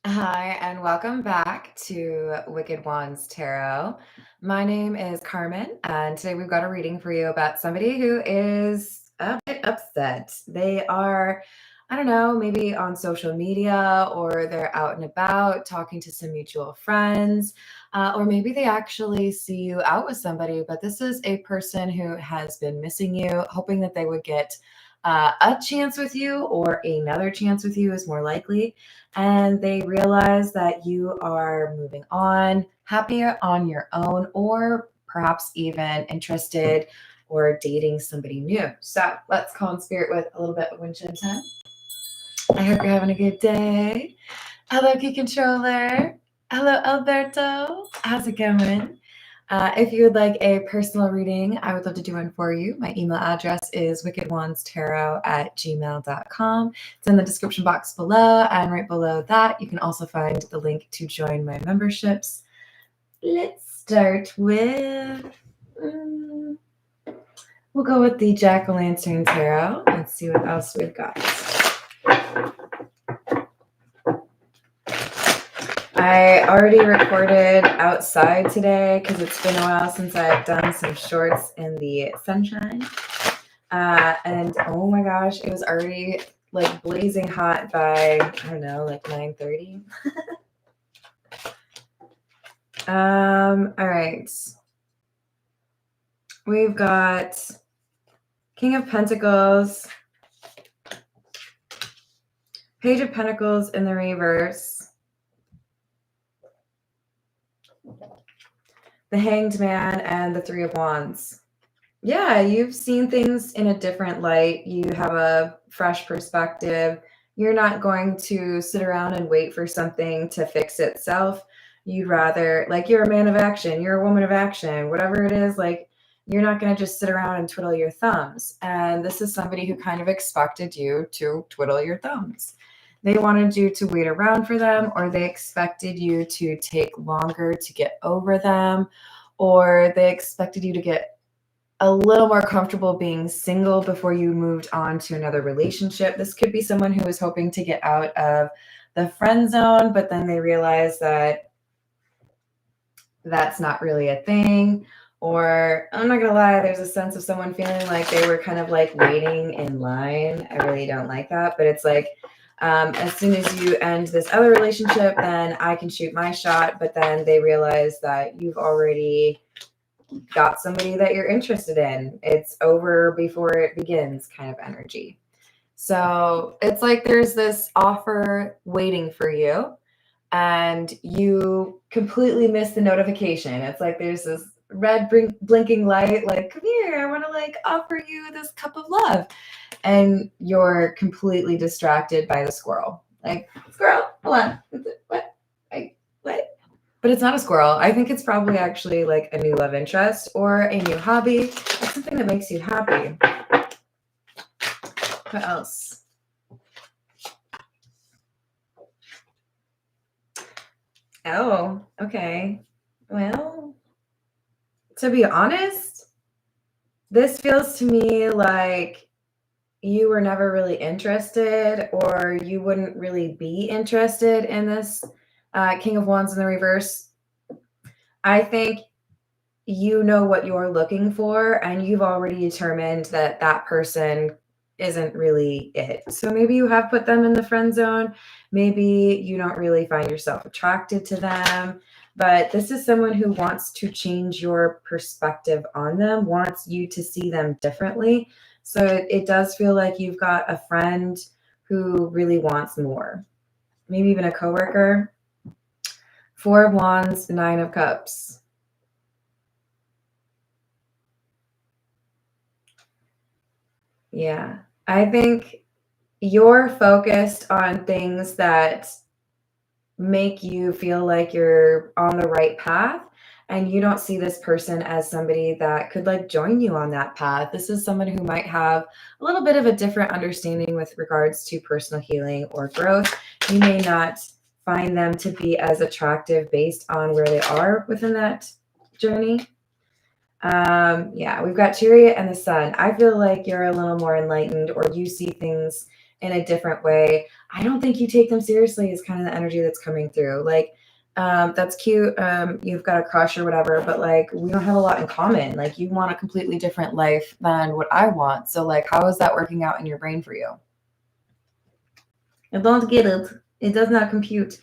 Hi, and welcome back to Wicked Wands Tarot. My name is Carmen, and today we've got a reading for you about somebody who is a bit upset. They are, I don't know, maybe on social media or they're out and about talking to some mutual friends, or maybe they actually see you out with somebody, but this is a person who has been missing you, hoping that they would get a chance with you or another chance with you is more likely, and they realize that you are moving on, happier on your own, or perhaps even interested or dating somebody new. So let's call in spirit with a little bit of wind chime time. I hope you're having a good day. Hello, Key Controller. Hello, Alberto. How's it going? If you would like a personal reading, I would love to do one for you. My email address is wickedwandstarot@gmail.com. It's in the description box below, and right below that, you can also find the link to join my memberships. Let's start with, we'll go with the Jack-o'-lantern tarot. Let's see what else we've got. I already recorded outside today because it's been a while since I've done some shorts in the sunshine. And oh my gosh, it was already like blazing hot by, I don't know, like 9:30. All right. We've got King of Pentacles, Page of Pentacles in the reverse, the Hanged Man, and the Three of Wands. Yeah, you've seen things in a different light. You have a fresh perspective. You're not going to sit around and wait for something to fix itself. You'd rather, like, you're a man of action, you're a woman of action, whatever it is, like, you're not going to just sit around and twiddle your thumbs. And this is somebody who kind of expected you to twiddle your thumbs. They wanted you to wait around for them, or they expected you to take longer to get over them, or they expected you to get a little more comfortable being single before you moved on to another relationship. This could be someone who was hoping to get out of the friend zone, but then they realize that that's not really a thing. Or I'm not gonna lie, there's a sense of someone feeling like they were kind of like waiting in line. I really don't like that, but it's like, as soon as you end this other relationship, then I can shoot my shot. But then they realize that you've already got somebody that you're interested in. It's over before it begins kind of energy. So it's like there's this offer waiting for you, and you completely miss the notification. It's like there's this red blinking light, like, come here, I want to like offer you this cup of love. And you're completely distracted by the squirrel. Like, squirrel, hold on. What? What? But it's not a squirrel. I think it's probably actually like a new love interest or a new hobby. It's something that makes you happy. What else? Oh, okay. Well, to be honest, this feels to me like you were never really interested, or you wouldn't really be interested in this King of Wands in the reverse. I think you know what you're looking for, and you've already determined that that person isn't really it. So maybe you have put them in the friend zone. Maybe you don't really find yourself attracted to them, but this is someone who wants to change your perspective on them, wants you to see them differently. So it does feel like you've got a friend who really wants more, maybe even a coworker. Four of Wands, Nine of Cups. Yeah, I think you're focused on things that make you feel like you're on the right path, and you don't see this person as somebody that could like join you on that path. This is someone who might have a little bit of a different understanding with regards to personal healing or growth. You may not find them to be as attractive based on where they are within that journey. Yeah, we've got Chariot and the Sun. I feel like you're a little more enlightened, or you see things in a different way. I don't think you take them seriously is kind of the energy that's coming through. Like, that's cute. You've got a crush or whatever, but like, we don't have a lot in common. Like, you want a completely different life than what I want. So like, how is that working out in your brain for you? I don't get it. It does not compute.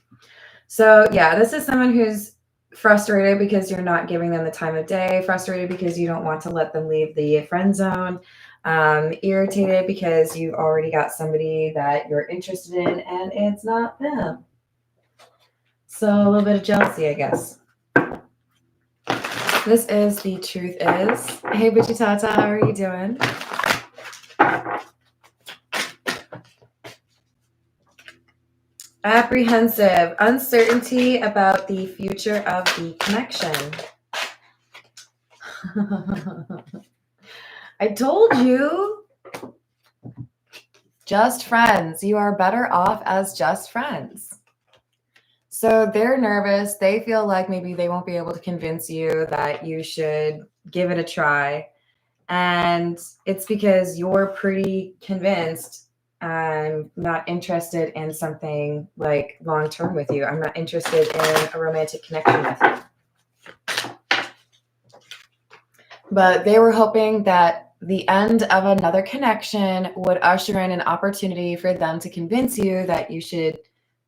So yeah, this is someone who's frustrated because you're not giving them the time of day, frustrated because you don't want to let them leave the friend zone, irritated because you've already got somebody that you're interested in and it's not them. So a little bit of jealousy, I guess. This is the truth is. Hey, Bitchy Tata, how are you doing? Apprehensive, uncertainty about the future of the connection. I told you. Just friends. You are better off as just friends. So they're nervous. They feel like maybe they won't be able to convince you that you should give it a try. And it's because you're pretty convinced I'm not interested in something like long-term with you. I'm not interested in a romantic connection with you. But they were hoping that the end of another connection would usher in an opportunity for them to convince you that you should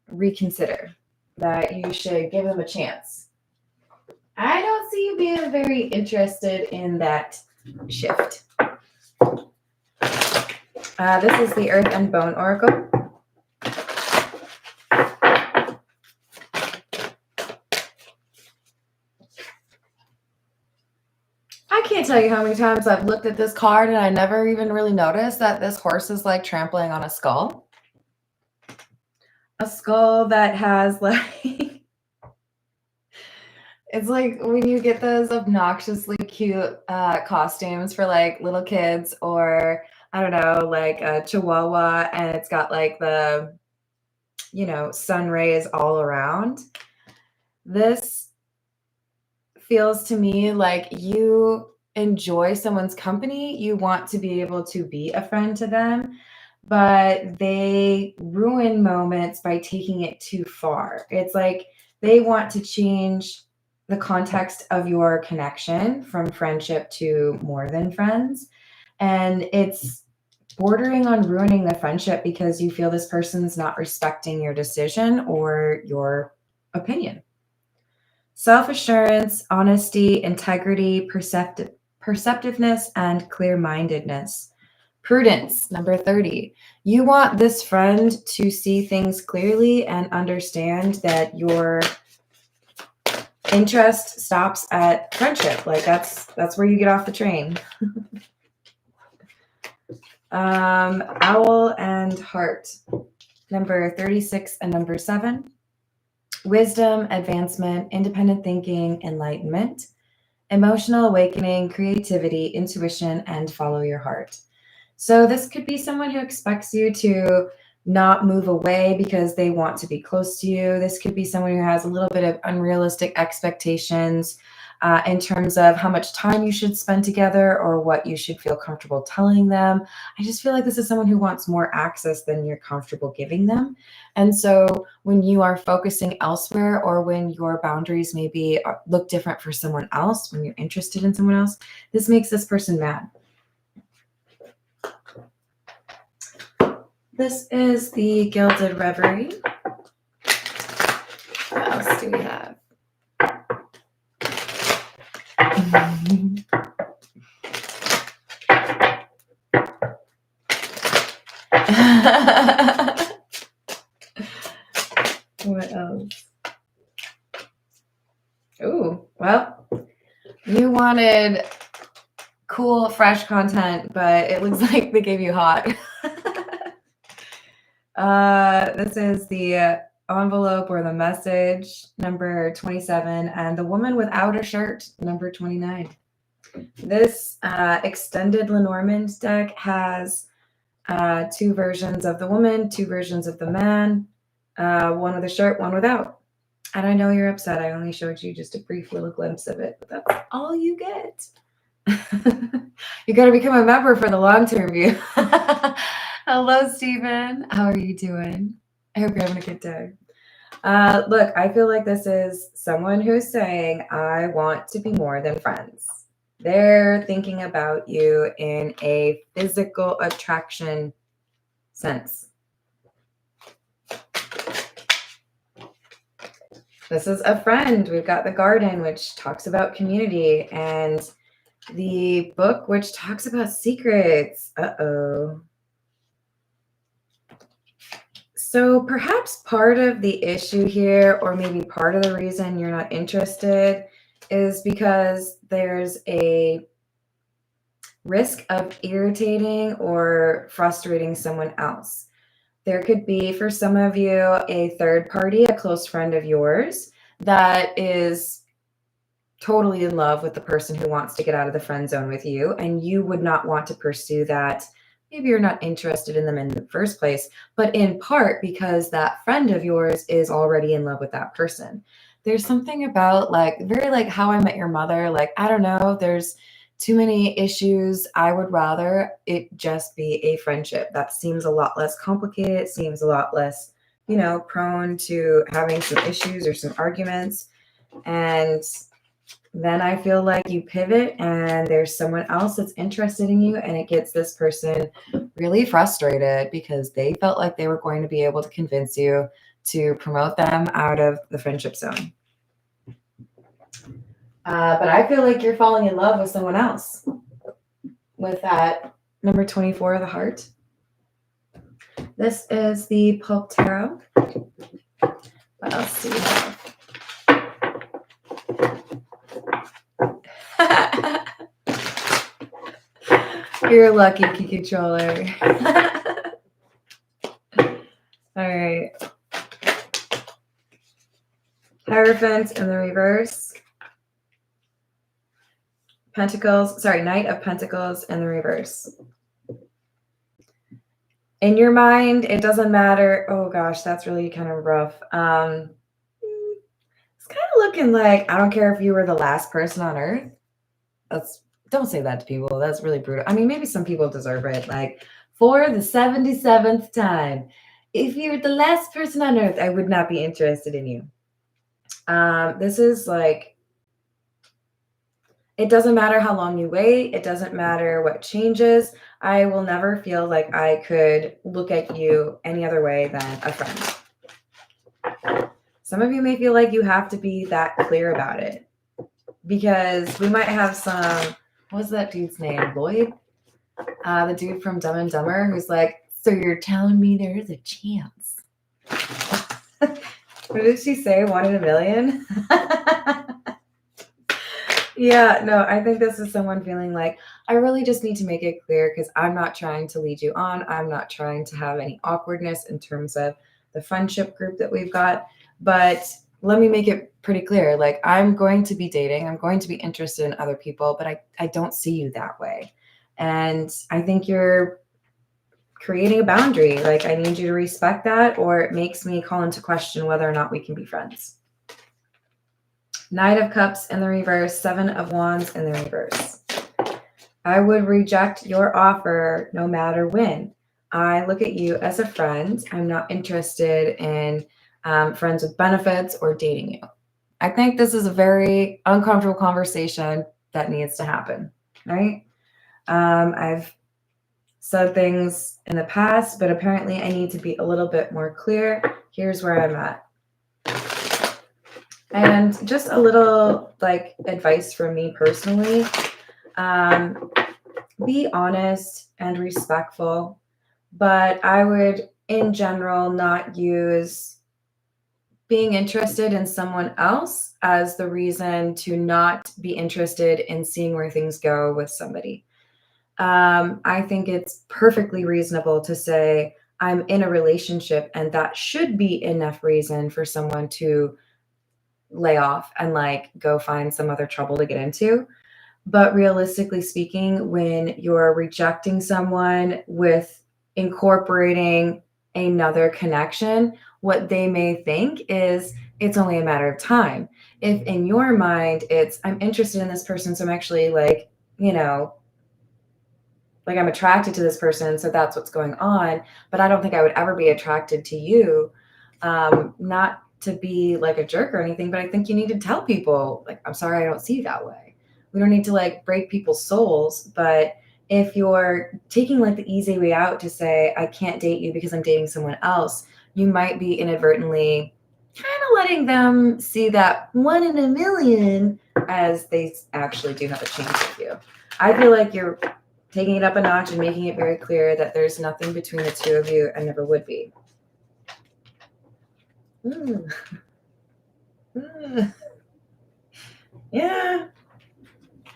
reconsider, that you should give them a chance. I don't see you being very interested in that shift. This is the Earth and Bone Oracle. I can't tell you how many times I've looked at this card and I never even really noticed that this horse is like trampling on a skull. A skull that has like, it's like when you get those obnoxiously cute costumes for like little kids, or I don't know, like a chihuahua, and it's got like the, sun rays all around. This feels to me like you enjoy someone's company. You want to be able to be a friend to them, but they ruin moments by taking it too far. It's like they want to change the context of your connection from friendship to more than friends. And it's bordering on ruining the friendship because you feel this person's not respecting your decision or your opinion. Self-assurance, honesty, integrity, perceptiveness, and clear-mindedness. Prudence, number 30. You want this friend to see things clearly and understand that your interest stops at friendship. Like that's where you get off the train. Owl and Heart, number 36 and number 7. Wisdom, advancement, independent thinking, enlightenment, emotional awakening, creativity, intuition, and follow your heart. So this could be someone who expects you to not move away because they want to be close to you. This could be someone who has a little bit of unrealistic expectations in terms of how much time you should spend together or what you should feel comfortable telling them. I just feel like this is someone who wants more access than you're comfortable giving them. And so when you are focusing elsewhere, or when your boundaries maybe look different for someone else, when you're interested in someone else, this makes this person mad. This is the Gilded Reverie. What else do we have? What else? Ooh, well, you wanted cool, fresh content, but it looks like they gave you hot. This is the envelope or the message, number 27, and the woman without a shirt, number 29. This extended Lenormand deck has 2 versions of the woman, 2 versions of the man, one with a shirt, one without. And I know you're upset. I only showed you just a brief little glimpse of it, but that's all you get. You got to become a member for the long-term view. Hello, Stephen. How are you doing? I hope you're having a good day. Look, I feel like this is someone who's saying, I want to be more than friends. They're thinking about you in a physical attraction sense. This is a friend. We've got the garden, which talks about community, and the book, which talks about secrets. Uh-oh. So perhaps part of the issue here, or maybe part of the reason you're not interested, is because there's a risk of irritating or frustrating someone else. There could be, for some of you, a third party, a close friend of yours that is totally in love with the person who wants to get out of the friend zone with you, and you would not want to pursue that. Maybe you're not interested in them in the first place, but in part because that friend of yours is already in love with that person. There's something about very like How I Met Your Mother. Like, I don't know, there's too many issues. I would rather it just be a friendship. That seems a lot less complicated. It seems a lot less, prone to having some issues or some arguments. And then I feel like you pivot and there's someone else that's interested in you, and it gets this person really frustrated because they felt like they were going to be able to convince you to promote them out of the friendship zone. But I feel like you're falling in love with someone else with that number 24 of the heart. This is the Pulp Tarot. What else do we have? You're lucky, key controller. All right. Hierophant in the reverse. Knight of Pentacles in the reverse. In your mind, it doesn't matter. Oh gosh, that's really kind of rough. It's kind of looking like, I don't care if you were the last person on earth. Don't say that to people. That's really brutal. I mean, maybe some people deserve it. Like, for the 77th time, if you were the last person on earth, I would not be interested in you. This is like, it doesn't matter how long you wait. It doesn't matter what changes. I will never feel like I could look at you any other way than a friend. Some of you may feel like you have to be that clear about it, because we might have some, what was that dude's name? Lloyd? The dude from Dumb and Dumber, who's like, so you're telling me there is a chance? What did she say? 1 in a million? Yeah, no, I think this is someone feeling like, I really just need to make it clear, because I'm not trying to lead you on. I'm not trying to have any awkwardness in terms of the friendship group that we've got. But let me make it pretty clear. Like, I'm going to be dating. I'm going to be interested in other people, but I don't see you that way. And I think you're creating a boundary. Like, I need you to respect that, or it makes me call into question whether or not we can be friends. Knight of Cups in the reverse, 7 of Wands in the reverse. I would reject your offer no matter when. I look at you as a friend. I'm not interested in friends with benefits or dating you. I think this is a very uncomfortable conversation that needs to happen, right? I've said things in the past, but apparently I need to be a little bit more clear. Here's where I'm at. And just a little advice from me personally, be honest and respectful, but I would in general not use being interested in someone else as the reason to not be interested in seeing where things go with somebody. I think it's perfectly reasonable to say I'm in a relationship, and that should be enough reason for someone to lay off and go find some other trouble to get into. But realistically speaking, when you're rejecting someone with incorporating another connection, what they may think is it's only a matter of time. If in your mind it's, I'm interested in this person, so I'm actually you know, like I'm attracted to this person, so that's what's going on. But I don't think I would ever be attracted to you. Not to be like a jerk or anything, but I think you need to tell people, like, I'm sorry, I don't see you that way. We don't need to like break people's souls. But if you're taking like the easy way out to say, I can't date you because I'm dating someone else, you might be inadvertently kind of letting them see that 1 in a million as they actually do have a chance with you. I feel like you're taking it up a notch and making it very clear that there's nothing between the two of you and never would be. Mm. Mm. Yeah,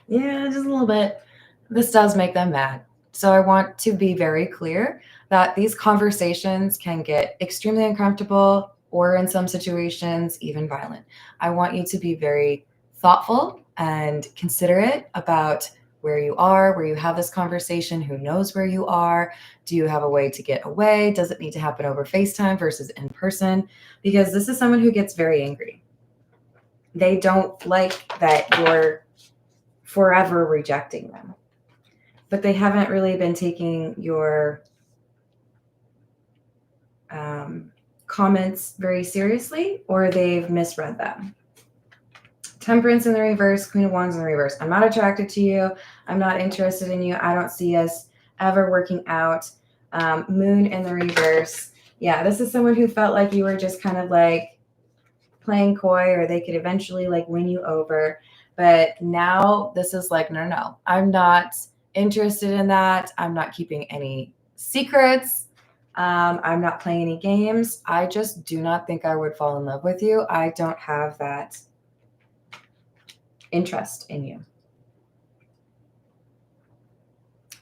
just a little bit. This does make them mad. So I want to be very clear that these conversations can get extremely uncomfortable or in some situations, even violent. I want you to be very thoughtful and considerate about where you are, where you have this conversation, who knows where you are. Do you have a way to get away? Does it need to happen over FaceTime versus in person? Because this is someone who gets very angry. They don't like that you're forever rejecting them, but they haven't really been taking your comments very seriously, or they've misread them. Temperance in the reverse, Queen of Wands in the reverse. I'm not attracted to you. I'm not interested in you. I don't see us ever working out. Moon in the reverse. Yeah, this is someone who felt like you were just kind of like playing coy, or they could eventually like win you over. But now this is like, no. I'm not interested in that. I'm not keeping any secrets. I'm not playing any games. I just do not think I would fall in love with you. I don't have that interest in you.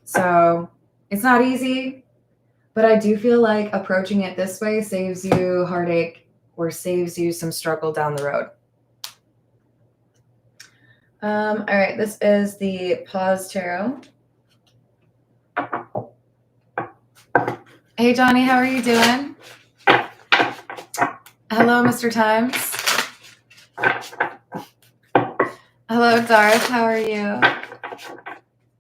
So it's not easy, but I do feel like approaching it this way saves you heartache or saves you some struggle down the road. All right, this is the Pause Tarot. Hey, Johnny, how are you doing? Hello, Mr. Times. Hello, Darth, how are you?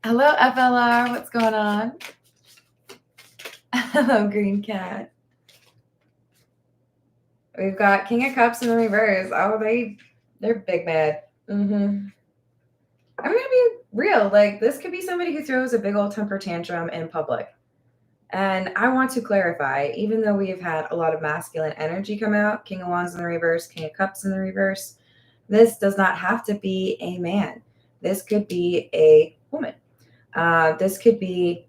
Hello, FLR, what's going on? Hello, Green Cat. We've got King of Cups in the reverse. Oh, they're big mad. I'm gonna be real. Like, this could be somebody who throws a big old temper tantrum in public. And I want to clarify, even though we've had a lot of masculine energy come out, King of Wands in the reverse, King of Cups in the reverse, this does not have to be a man. This could be a woman. This could be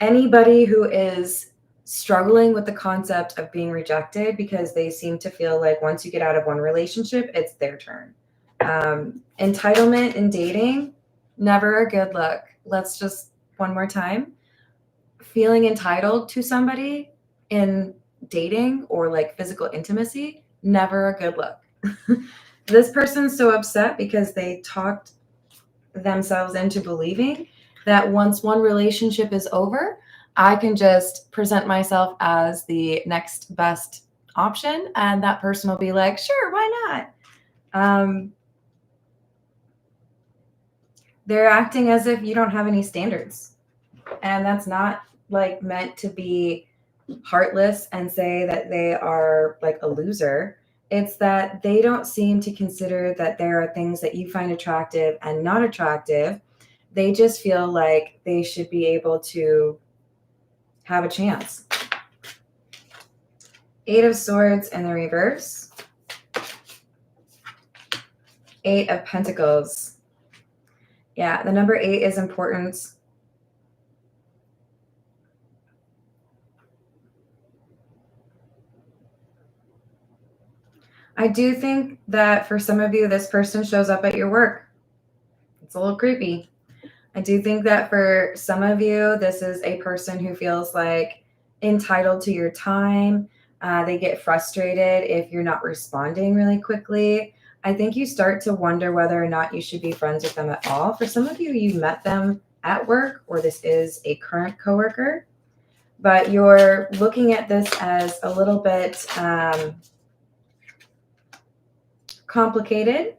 anybody who is struggling with the concept of being rejected because they seem to feel like once you get out of one relationship, it's their turn. Entitlement in dating, never a good look. Let's just one more time. Feeling entitled to somebody in dating or like physical intimacy, never a good look. This person's so upset because they talked themselves into believing that once one relationship is over, I can just present myself as the next best option, and that person will be like, sure, why not? They're acting as if you don't have any standards, and that's not like meant to be heartless and say that they are like a loser. It's that they don't seem to consider that there are things that you find attractive and not attractive. They just feel like they should be able to have a chance. 8 of Swords in the reverse. 8 of Pentacles. Yeah, the number 8 is important. I do think that for some of you, this person shows up at your work. It's a little creepy. I do think that for some of you, this is a person who feels like entitled to your time. They get frustrated if you're not responding really quickly. I think you start to wonder whether or not you should be friends with them at all. For some of you, you met them at work, or this is a current coworker, but you're looking at this as a little bit complicated.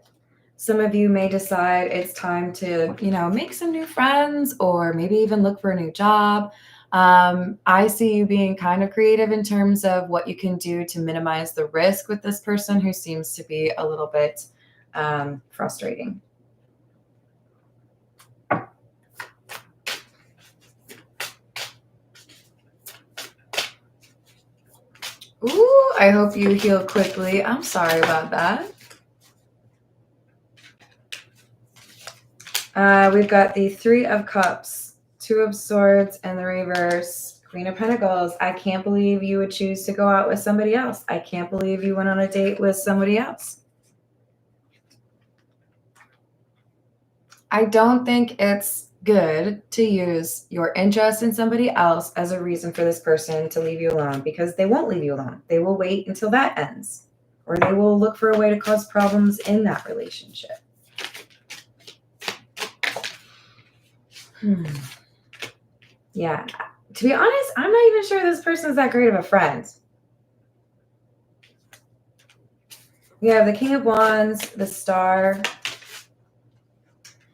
Some of you may decide it's time to, make some new friends or maybe even look for a new job. I see you being kind of creative in terms of what you can do to minimize the risk with this person who seems to be a little bit frustrating. Ooh, I hope you heal quickly. I'm sorry about that. We've got the Three of Cups, Two of Swords, and the reverse, Queen of Pentacles. I can't believe you would choose to go out with somebody else. I can't believe you went on a date with somebody else. I don't think it's good to use your interest in somebody else as a reason for this person to leave you alone, because they won't leave you alone. They will wait until that ends, or they will look for a way to cause problems in that relationship. Yeah. To be honest, I'm not even sure this person's that great of a friend. We have the King of Wands, the Star,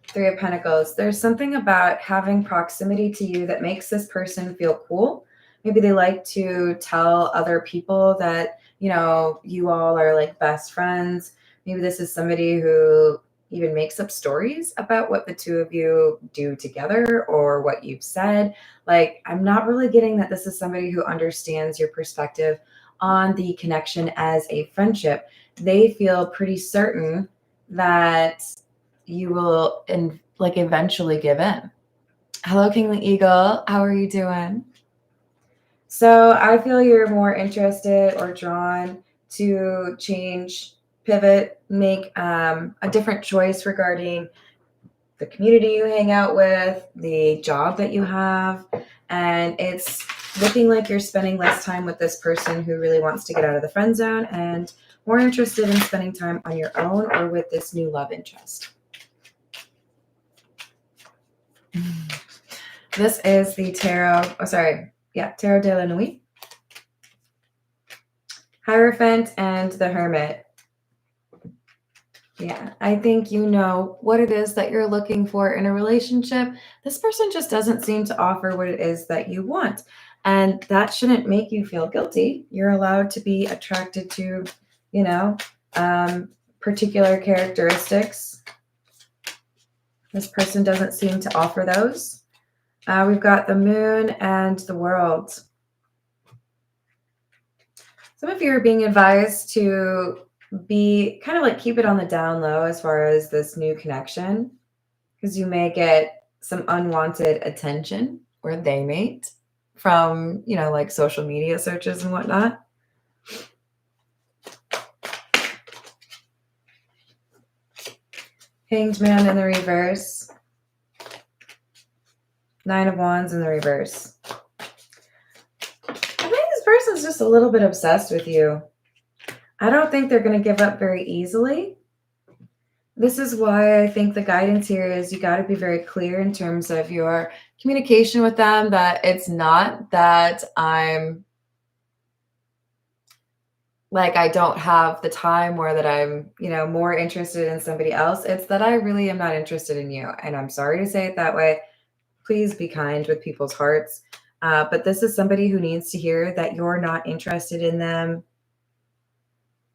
Three of Pentacles. There's something about having proximity to you that makes this person feel cool. Maybe they like to tell other people that, you all are like best friends. Maybe this is somebody who even makes up stories about what the two of you do together or what you've said. Like, I'm not really getting that this is somebody who understands your perspective on the connection as a friendship. They feel pretty certain that you will eventually give in. Hello, Kingly Eagle. How are you doing? So I feel you're more interested or drawn to change, pivot, make a different choice regarding the community you hang out with, the job that you have. And it's looking like you're spending less time with this person who really wants to get out of the friend zone and more interested in spending time on your own or with this new love interest. This is the Tarot de la Nuit, Hierophant, and the Hermit. Yeah, I think you know what it is that you're looking for in a relationship. This person just doesn't seem to offer what it is that you want. And that shouldn't make you feel guilty. You're allowed to be attracted to, particular characteristics. This person doesn't seem to offer those. We've got the Moon and the World. Some of you are being advised to be kind of like keep it on the down low as far as this new connection, because you may get some unwanted attention, or they may, from, like social media searches and whatnot. Hanged Man in the reverse. Nine of Wands in the reverse. I think this person's just a little bit obsessed with you. I don't think they're going to give up very easily. This is why I think the guidance here is you got to be very clear in terms of your communication with them, that it's not that I don't have the time, or that I'm, more interested in somebody else. It's that I really am not interested in you. And I'm sorry to say it that way. Please be kind with people's hearts. But this is somebody who needs to hear that you're not interested in them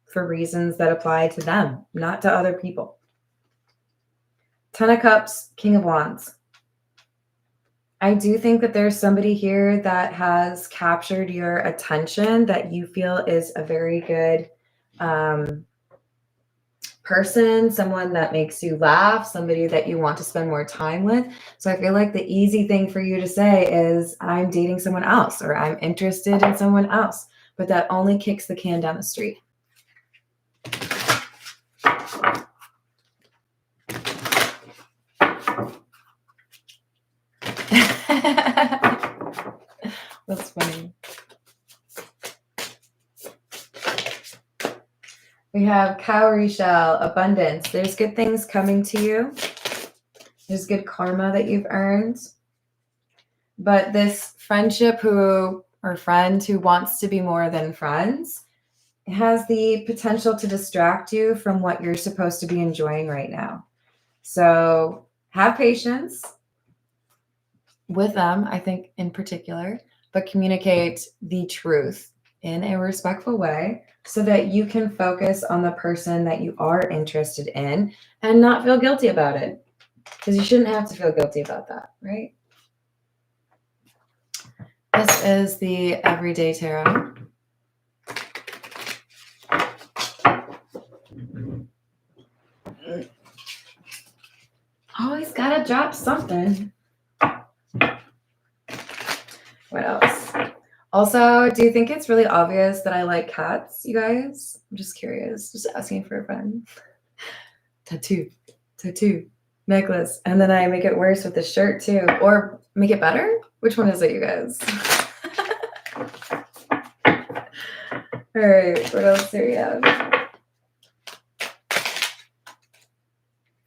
for reasons that apply to them, not to other people. Ten of Cups, King of Wands. I do think that there's somebody here that has captured your attention that you feel is a very good person, someone that makes you laugh, somebody that you want to spend more time with. So I feel like the easy thing for you to say is, I'm dating someone else, or I'm interested in someone else. But that only kicks the can down the street. That's funny. We have cowrie shell, abundance. There's good things coming to you. There's good karma that you've earned. But this friendship or friend who wants to be more than friends It has the potential to distract you from what you're supposed to be enjoying right now. So have patience with them, I think, in particular, but communicate the truth in a respectful way so that you can focus on the person that you are interested in and not feel guilty about it. Because you shouldn't have to feel guilty about that, right? This is the Everyday Tarot. Always gotta drop something. What else? Also, do you think it's really obvious that I like cats, you guys? I'm just curious. Just asking for a friend. Tattoo, necklace. And then I make it worse with the shirt too. Or make it better? Which one is it, you guys? All right, what else do we have?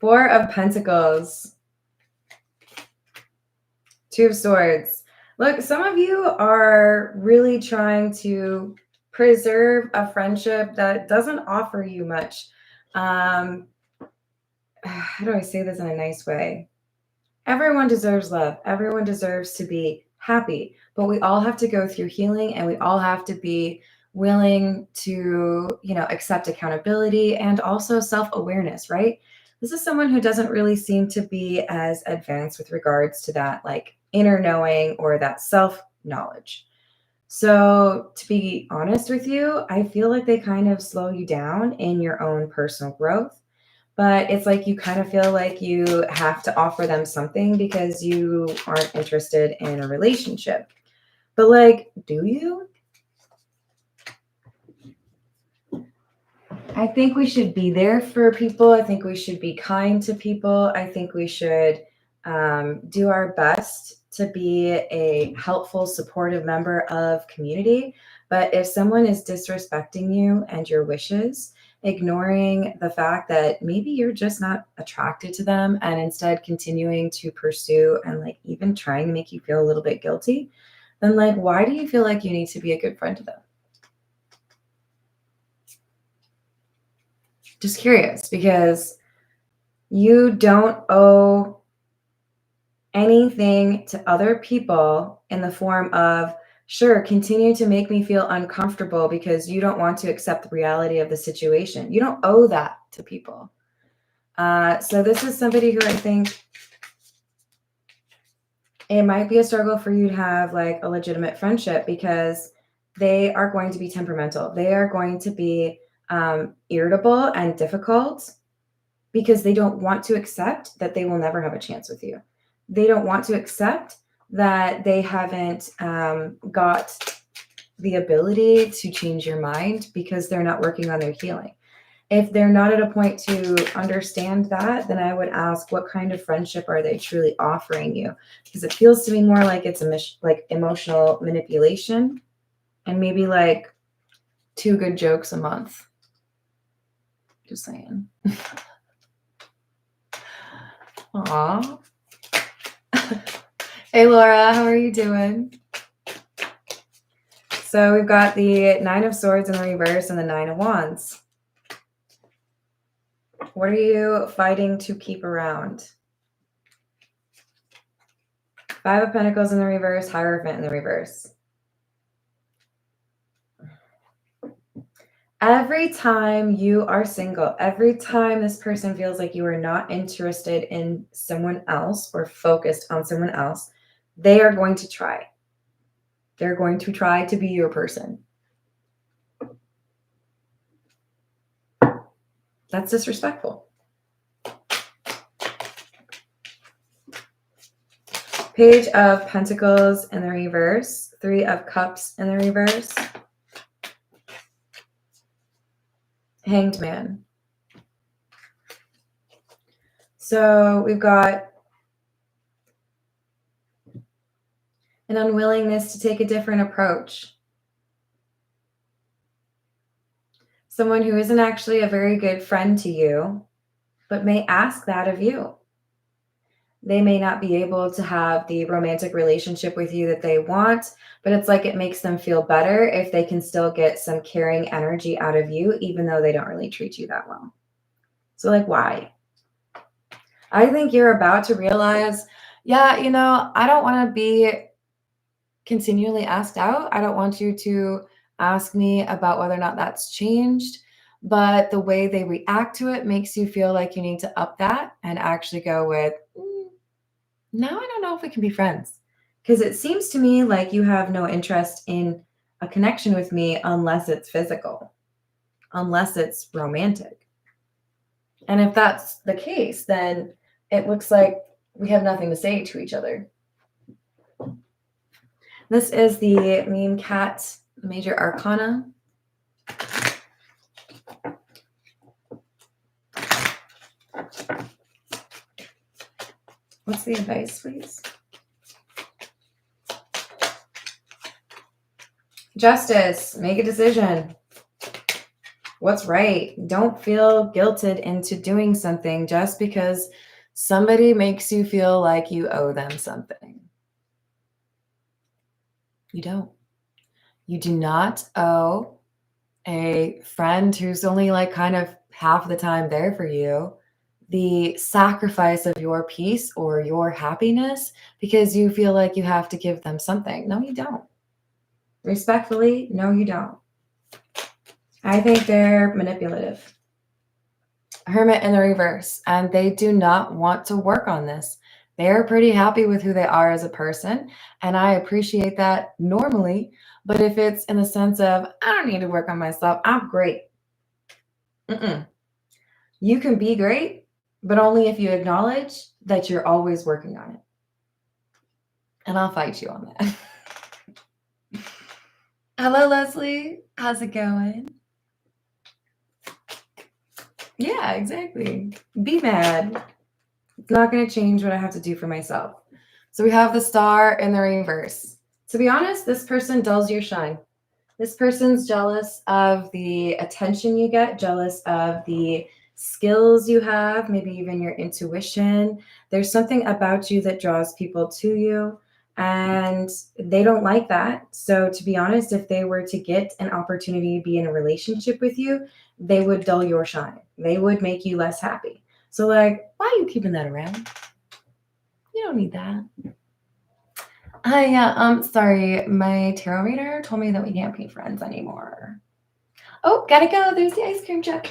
4 of Pentacles. 2 of Swords. Look, some of you are really trying to preserve a friendship that doesn't offer you much. How do I say this in a nice way? Everyone deserves love. Everyone deserves to be happy, but we all have to go through healing, and we all have to be willing to, accept accountability and also self-awareness, right? This is someone who doesn't really seem to be as advanced with regards to that, like, inner knowing or that self-knowledge. So to be honest with you, I feel like they kind of slow you down in your own personal growth. But it's like you kind of feel like you have to offer them something because you aren't interested in a relationship. But like, do you? I think we should be there for people. I think we should be kind to people. I think we should do our best to be a helpful, supportive member of community. But if someone is disrespecting you and your wishes, ignoring the fact that maybe you're just not attracted to them and instead continuing to pursue and like even trying to make you feel a little bit guilty, then like, why do you feel like you need to be a good friend to them? Just curious, because you don't owe anything to other people in the form of, sure, continue to make me feel uncomfortable because you don't want to accept the reality of the situation. You don't owe that to people. So this is somebody who I think it might be a struggle for you to have like a legitimate friendship because they are going to be temperamental. They are going to be irritable and difficult because they don't want to accept that they will never have a chance with you. They don't want to accept that they haven't got the ability to change your mind because they're not working on their healing. If they're not at a point to understand that, then I would ask, what kind of friendship are they truly offering you? Because it feels to me more like it's like emotional manipulation and maybe like 2 good jokes a month. Just saying. Aw. Hey, Laura, how are you doing? So we've got the 9 of Swords in the reverse and the 9 of Wands. What are you fighting to keep around? 5 of Pentacles in the reverse, Hierophant in the reverse. Every time you are single, every time this person feels like you are not interested in someone else or focused on someone else, they are going to try. They're going to try to be your person. That's disrespectful. Page of Pentacles in the reverse, 3 of Cups in the reverse, Hanged Man. So we've got an unwillingness to take a different approach. Someone who isn't actually a very good friend to you, but may ask that of you. They may not be able to have the romantic relationship with you that they want, but it's like it makes them feel better if they can still get some caring energy out of you, even though they don't really treat you that well. So, like, why? I think you're about to realize, yeah, I don't want to be continually asked out. I don't want you to ask me about whether or not that's changed, but the way they react to it makes you feel like you need to up that and actually go with, now I don't know if we can be friends. Because it seems to me like you have no interest in a connection with me unless it's physical, unless it's romantic. And if that's the case, then it looks like we have nothing to say to each other. This is the Mean Cat Major Arcana. What's the advice, please? Justice. Make a decision. What's right? Don't feel guilted into doing something just because somebody makes you feel like you owe them something. You don't. You do not owe a friend who's only like kind of half the time there for you the sacrifice of your peace or your happiness because you feel like you have to give them something. No, you don't. Respectfully, no, you don't. I think they're manipulative. Hermit in the reverse, and they do not want to work on this. They're pretty happy with who they are as a person, and I appreciate that normally. But if it's in the sense of, I don't need to work on myself, I'm great. You can be great, but only if you acknowledge that you're always working on it. And I'll fight you on that. Hello, Leslie. How's it going? Yeah, exactly. Be mad. It's not going to change what I have to do for myself. So we have the Star in the reverse. To be honest, this person dulls your shine. This person's jealous of the attention you get, jealous of the skills you have, maybe even your intuition. There's something about you that draws people to you, and they don't like that. So to be honest, if they were to get an opportunity to be in a relationship with you, they would dull your shine. They would make you less happy. So like, why are you keeping that around? You don't need that. Sorry, my tarot reader told me that we can't be friends anymore. Oh, gotta go. There's the ice cream truck.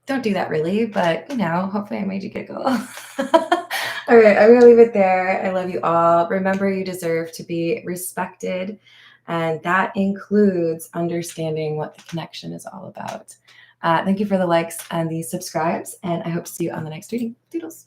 Don't do that really, but hopefully I made you giggle. All right, I'm gonna leave it there. I love you all. Remember, you deserve to be respected, and that includes understanding what the connection is all about. Thank you for the likes and the subscribes, and I hope to see you on the next reading. Doodles.